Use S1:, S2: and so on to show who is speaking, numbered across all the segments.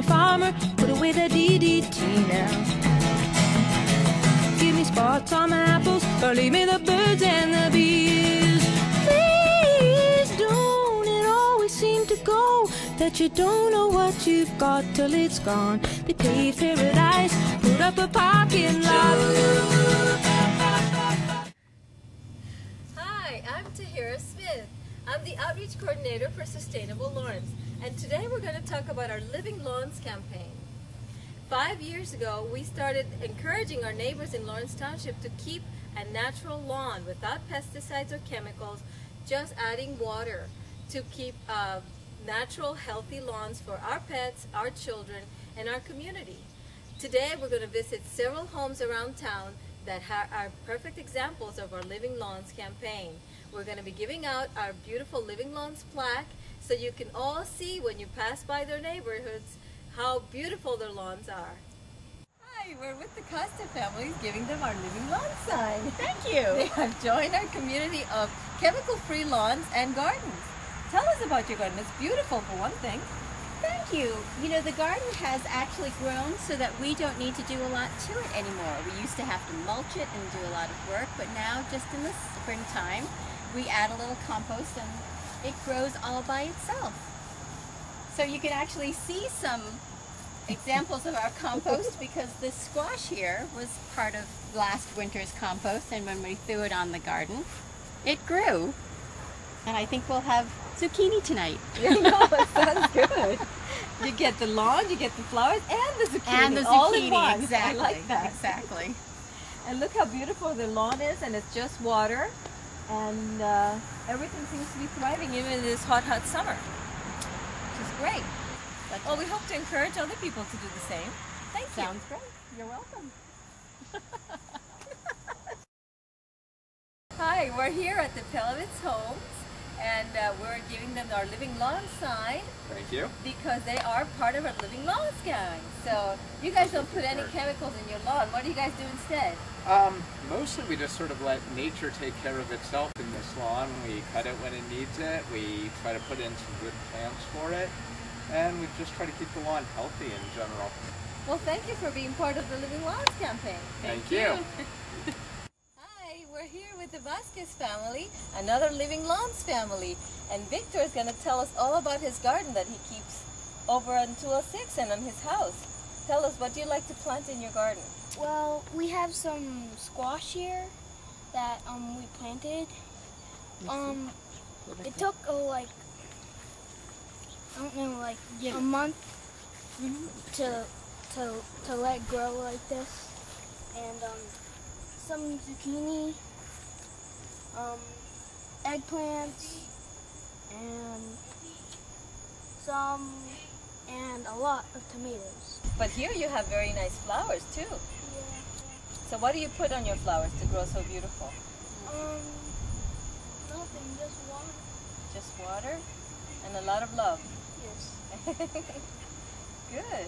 S1: farmer, put away the DDT now. Give me spots on my apples, or leave me the birds and the bees. Please don't it always seem to go that you don't know what you've got till it's gone. They paved paradise, put up a parking lot.
S2: Hi, I'm Tahira Smith. I'm the Outreach Coordinator for Sustainable Lawrence, and today we're going to talk about our Living Lawns campaign. 5 years ago, we started encouraging our neighbors in Lawrence Township to keep a natural lawn without pesticides or chemicals, just adding water to keep natural, healthy lawns for our pets, our children, and our community. Today, we're going to visit several homes around town that are perfect examples of our Living Lawns campaign. We're going to be giving out our beautiful Living Lawns plaque so you can all see when you pass by their neighborhoods how beautiful their lawns are. Hi, we're with the Costa families giving them our Living Lawns sign.
S3: Thank you.
S2: They have joined our community of chemical-free lawns and gardens. Tell us about your garden. It's beautiful for one thing.
S3: Thank you. You know, the garden has actually grown so that we don't need to do a lot to it anymore. We used to have to mulch it and do a lot of work, but now just in the springtime, we add a little compost and it grows all by itself. So you can actually see some examples of our compost because this squash here was part of last winter's compost, and when we threw it on the garden, it grew. And I think we'll have zucchini tonight.
S2: You know, that sounds good. You get the lawn, you get the flowers, and the zucchini.
S3: And the zucchini,
S2: all in one.
S3: exactly.
S2: I like that.
S3: Exactly.
S2: And look how beautiful the lawn is, and it's just water, and everything seems to be thriving even in this hot, hot summer, which is great. Well, we hope to encourage other people to do the same. Thank you.
S3: Sounds great. You're welcome.
S2: Hi, we're here at the Pelovitz homes, and we're giving them our Living Lawns sign.
S4: Thank you.
S2: Because they are part of our Living Lawns gang. So you guys don't put any chemicals in your lawn. What do you guys do instead?
S4: Mostly we just sort of let nature take care of itself in this lawn. We cut it when it needs it. We try to put in some good plants for it. And we just try to keep the lawn healthy in general.
S2: Well, thank you for being part of the Living Lawns campaign.
S4: Thank you.
S2: Hi, we're here with the Vasquez family, another Living Lawns family. And Victor is going to tell us all about his garden that he keeps over on 206 and on his house. Tell us, what do you like to plant in your garden?
S5: Well, we have some squash here that we planted. It took like I don't know, like a month to let grow like this, and some zucchini, eggplants, and a lot of tomatoes.
S2: But here you have very nice flowers too.
S5: Yeah.
S2: So what do you put on your flowers to grow so beautiful?
S5: Nothing, just water.
S2: Just water and a lot of love.
S5: Yes.
S2: Good.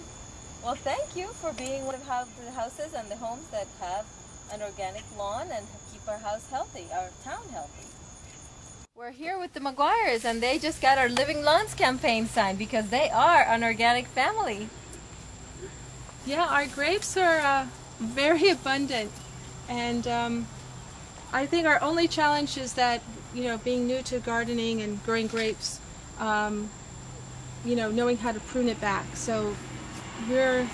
S2: Well, thank you for being one of the houses and the homes that have an organic lawn and keep our house healthy, our town healthy. We're here with the McGuires, and they just got our Living Lawns campaign signed because they are an organic family.
S6: Yeah, our grapes are very abundant, and I think our only challenge is that, you know, being new to gardening and growing grapes, you know, knowing how to prune it back. So we're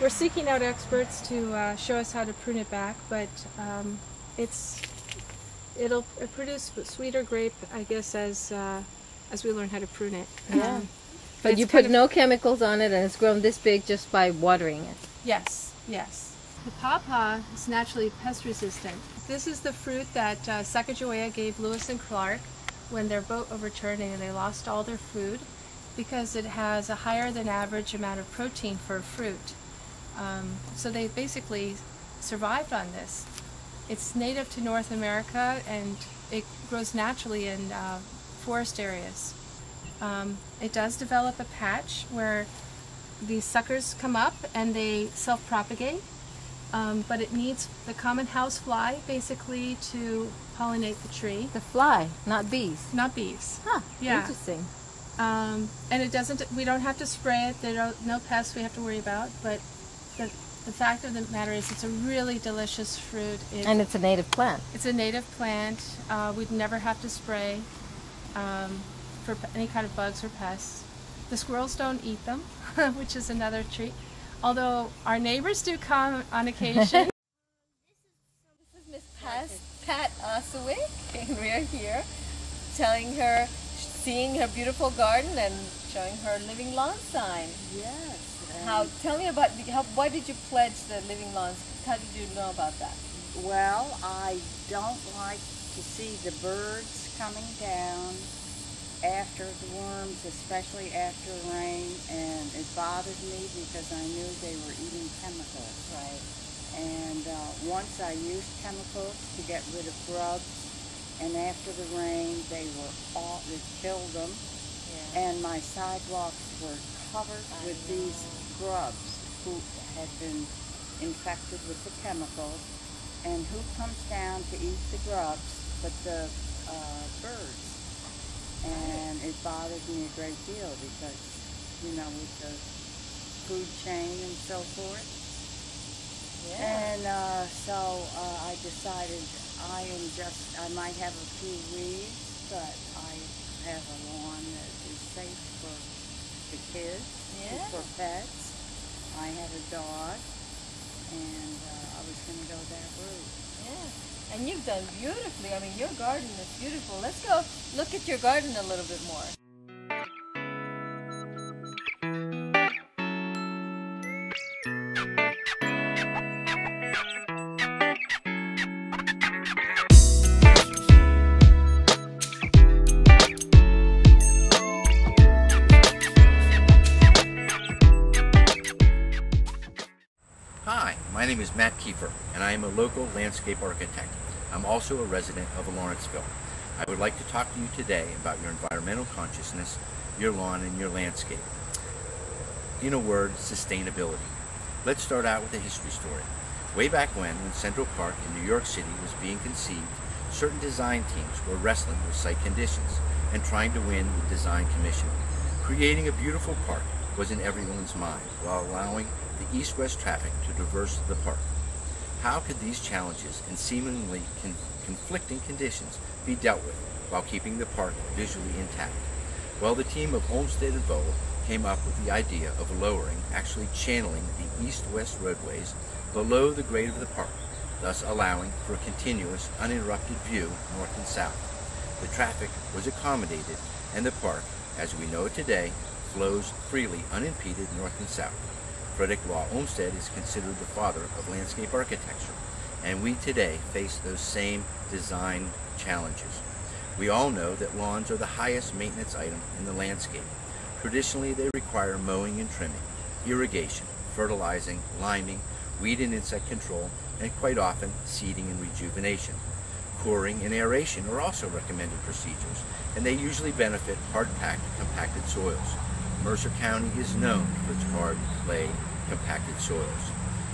S6: seeking out experts to show us how to prune it back, but it'll produce sweeter grape, I guess, as we learn how to prune it.
S2: Yeah. But you put no chemicals on it, and it's grown this big just by watering it.
S6: Yes, yes. The pawpaw is naturally pest resistant. This is the fruit that Sacagawea gave Lewis and Clark when their boat overturned and they lost all their food, because it has a higher than average amount of protein for a fruit. So they basically survived on this. It's native to North America, and it grows naturally in forest areas. It does develop a patch where these suckers come up and they self-propagate, but it needs the common house fly basically to pollinate the tree.
S2: The fly, not bees.
S6: Not bees.
S2: Huh,
S6: Yeah.
S2: interesting.
S6: And it doesn't, we don't have to spray it. There are no pests we have to worry about, but the fact of the matter is it's a really delicious fruit.
S2: And it's a native plant.
S6: It's a native plant. We'd never have to spray for any kind of bugs or pests. The squirrels don't eat them, which is another treat. Although our neighbors do come on occasion.
S3: This is Miss Pat Oswick, and we're here seeing her beautiful garden and showing her living lawn sign.
S7: Yes.
S3: Tell me about, why did you pledge the living lawns? How did you know about that?
S7: Well, I don't like to see the birds coming down after the worms, especially after rain, and it bothered me because I knew they were eating chemicals.
S3: Right.
S7: And once I used chemicals to get rid of grubs, and after the rain, it killed them.
S3: Yeah.
S7: And my sidewalks were covered with these grubs who had been infected with the chemicals. And who comes down to eat the grubs but the birds? And it bothered me a great deal because, you know, with the food chain and so forth.
S3: Yeah.
S7: And so I decided I might have a few weeds, but I have a lawn that is safe for the kids,
S3: Yeah.
S7: for pets. I have a dog, and I was going to go that route.
S3: Yeah. And you've done beautifully. I mean, your garden is beautiful. Let's go look at your garden a little bit more.
S8: Hi, my name is Matt Kiefer, and I am a local landscape architect. I'm also a resident of Lawrenceville. I would like to talk to you today about your environmental consciousness, your lawn, and your landscape. In a word, sustainability. Let's start out with a history story. Way back when Central Park in New York City was being conceived, certain design teams were wrestling with site conditions and trying to win the design commission. Creating a beautiful park was in everyone's mind, while allowing the east-west traffic to traverse the park. How could these challenges and seemingly conflicting conditions be dealt with while keeping the park visually intact? Well, the team of Olmsted and Vogel came up with the idea of lowering, actually channeling the east-west roadways below the grade of the park, thus allowing for a continuous, uninterrupted view north and south. The traffic was accommodated, and the park, as we know it today, flows freely, unimpeded north and south. Frederick Law Olmsted is considered the father of landscape architecture, and we today face those same design challenges. We all know that lawns are the highest maintenance item in the landscape. Traditionally, they require mowing and trimming, irrigation, fertilizing, liming, weed and insect control, and quite often seeding and rejuvenation. Coring and aeration are also recommended procedures, and they usually benefit hard-packed, compacted soils. Mercer County is known for its hard, clay, compacted soils.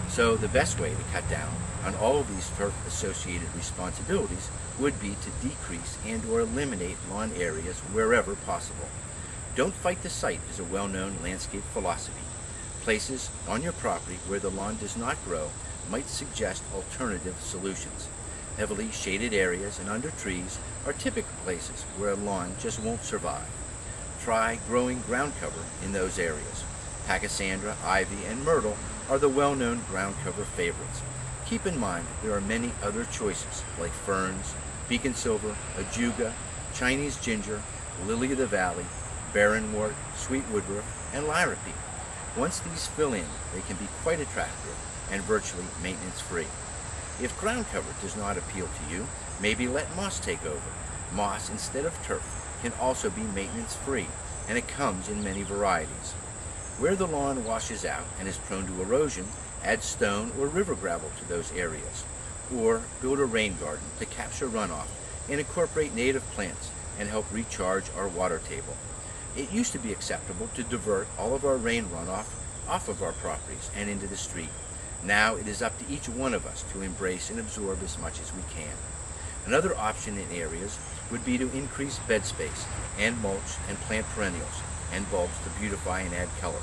S8: So the best way to cut down on all of these turf-associated responsibilities would be to decrease and or eliminate lawn areas wherever possible. Don't fight the site is a well-known landscape philosophy. Places on your property where the lawn does not grow might suggest alternative solutions. Heavily shaded areas and under trees are typical places where a lawn just won't survive. Try growing ground cover in those areas. Pachysandra, ivy, and myrtle are the well-known ground cover favorites. Keep in mind there are many other choices like ferns, beacon silver, ajuga, Chinese ginger, lily of the valley, barrenwort, sweet woodruff, and liripede. Once these fill in, they can be quite attractive and virtually maintenance-free. If ground cover does not appeal to you, maybe let moss take over. Moss instead of turf can also be maintenance-free, and it comes in many varieties. Where the lawn washes out and is prone to erosion, add stone or river gravel to those areas, or build a rain garden to capture runoff and incorporate native plants and help recharge our water table. It used to be acceptable to divert all of our rain runoff off of our properties and into the street. Now it is up to each one of us to embrace and absorb as much as we can. Another option in areas would be to increase bed space and mulch and plant perennials and bulbs to beautify and add color.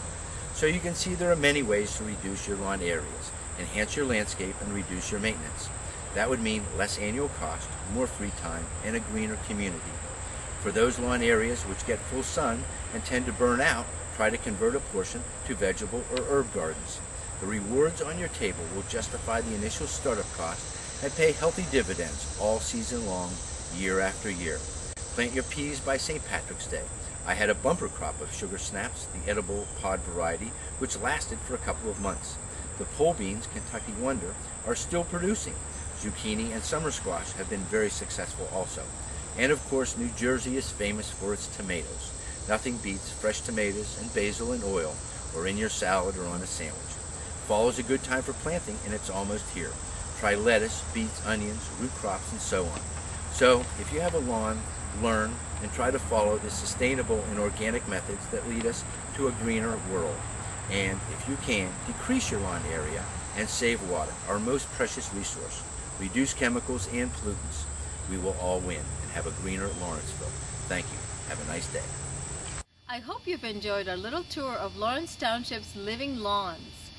S8: So you can see there are many ways to reduce your lawn areas, enhance your landscape, and reduce your maintenance. That would mean less annual cost, more free time, and a greener community. For those lawn areas which get full sun and tend to burn out, try to convert a portion to vegetable or herb gardens. The rewards on your table will justify the initial startup cost and pay healthy dividends all season long, year after year. Plant your peas by St. Patrick's Day. I had a bumper crop of sugar snaps, the edible pod variety, which lasted for a couple of months. The pole beans, Kentucky Wonder, are still producing. Zucchini and summer squash have been very successful also. And of course, New Jersey is famous for its tomatoes. Nothing beats fresh tomatoes and basil and oil, or in your salad or on a sandwich. Fall is a good time for planting, and it's almost here. Try lettuce, beets, onions, root crops, and so on. So, if you have a lawn, learn and try to follow the sustainable and organic methods that lead us to a greener world. And if you can, decrease your lawn area and save water, our most precious resource. Reduce chemicals and pollutants. We will all win and have a greener Lawrenceville. Thank you. Have a nice day.
S2: I hope you've enjoyed our little tour of Lawrence Township's living lawns.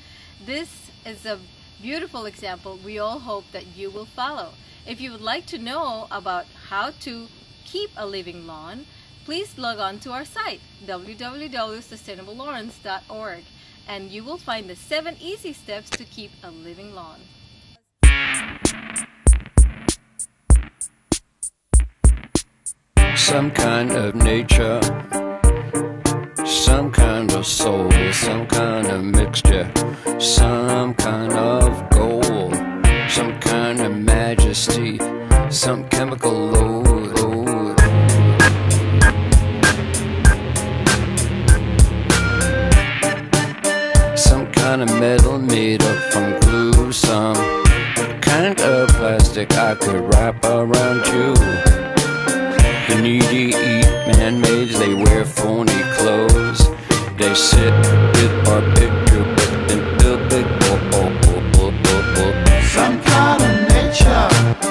S2: This is a beautiful example we all hope that you will follow. If you would like to know about how to keep a living lawn, please log on to our site, www.sustainablelawrence.org, and you will find the 7 easy steps to keep a living lawn.
S9: Some kind of nature, some kind of soul, some kind of mixture, some kind of gold, some kind of majesty, some chemical load. Some kind of metal made up from glue, some kind of plastic I could wrap around you. The needy eat man-made, they wear phony clothes. They sit with our picture book and build big
S10: some kind of nature,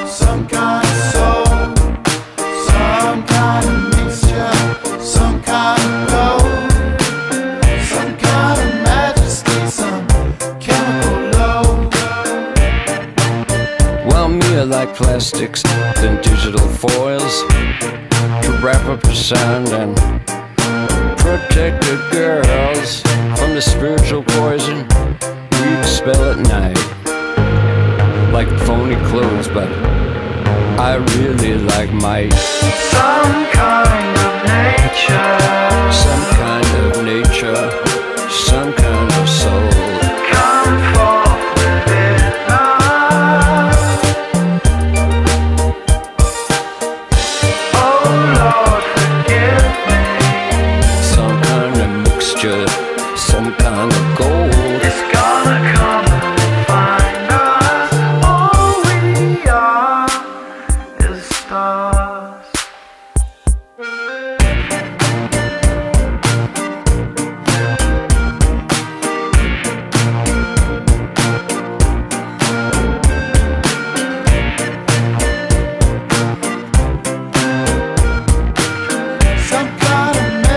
S10: some kind of soul, some kind of mixture, some kind of gold, some kind of majesty, some chemical load.
S9: Well, me I like plastics than digital foils to wrap up the sound and protect the girls from the spiritual poison we expel at night. Like phony clothes, but I really like might.
S10: Some kind of nature,
S9: some kind of nature, some kind of soul.
S10: come forth within us. Oh Lord, forgive me.
S9: Some kind of mixture, some kind of gold.
S10: It's gonna come and find us. All we are is stars.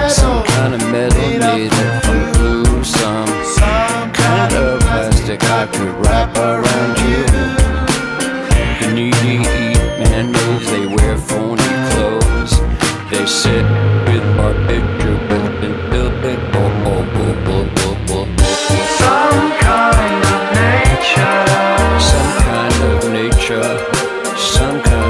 S10: Some kind of metal
S9: Made up from glue, some kind of plastic I could wrap around you. The needy eat man-made, they wear phony clothes. They sit with our picture book and build big
S10: some kind of nature,
S9: some kind of nature, some kind